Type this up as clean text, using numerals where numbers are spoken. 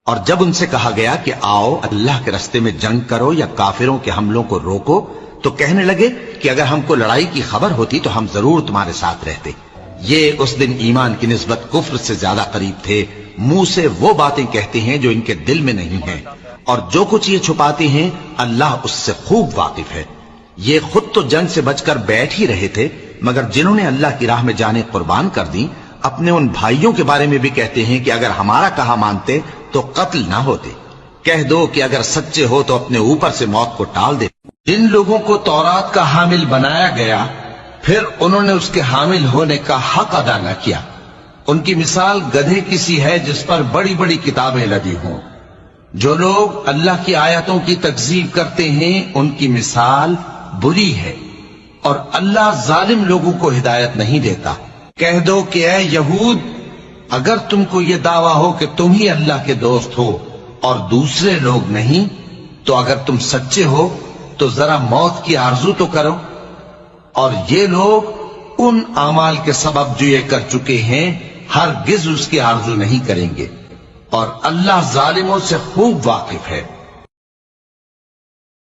اور جب ان سے کہا گیا کہ آؤ اللہ کے رستے میں جنگ کرو یا کافروں کے حملوں کو روکو، تو کہنے لگے کہ اگر ہم کو لڑائی کی خبر ہوتی تو ہم ضرور تمہارے ساتھ رہتے۔ یہ اس دن ایمان کی نسبت کفر سے زیادہ قریب تھے، منہ سے وہ باتیں کہتے ہیں جو ان کے دل میں نہیں ہیں، اور جو کچھ یہ چھپاتے ہیں اللہ اس سے خوب واقف ہے۔ یہ خود تو جنگ سے بچ کر بیٹھ ہی رہے تھے، مگر جنہوں نے اللہ کی راہ میں جانیں قربان کر دیں، اپنے ان بھائیوں کے بارے میں بھی کہتے ہیں کہ اگر ہمارا کہا مانتے تو قتل نہ ہوتے۔ کہہ دو کہ اگر سچے ہو تو اپنے اوپر سے موت کو ٹال دے۔ جن لوگوں کو تورات کا حامل بنایا گیا پھر انہوں نے اس کے حامل ہونے کا حق ادا نہ کیا، ان کی مثال گدھے کسی ہے جس پر بڑی بڑی کتابیں لدی ہوں۔ جو لوگ اللہ کی آیتوں کی تکذیب کرتے ہیں ان کی مثال بری ہے، اور اللہ ظالم لوگوں کو ہدایت نہیں دیتا۔ کہہ دو کہ اے یہود، اگر تم کو یہ دعویٰ ہو کہ تم ہی اللہ کے دوست ہو اور دوسرے لوگ نہیں، تو اگر تم سچے ہو تو ذرا موت کی آرزو تو کرو۔ اور یہ لوگ ان اعمال کے سبب جو یہ کر چکے ہیں ہرگز اس کی آرزو نہیں کریں گے، اور اللہ ظالموں سے خوب واقف ہے۔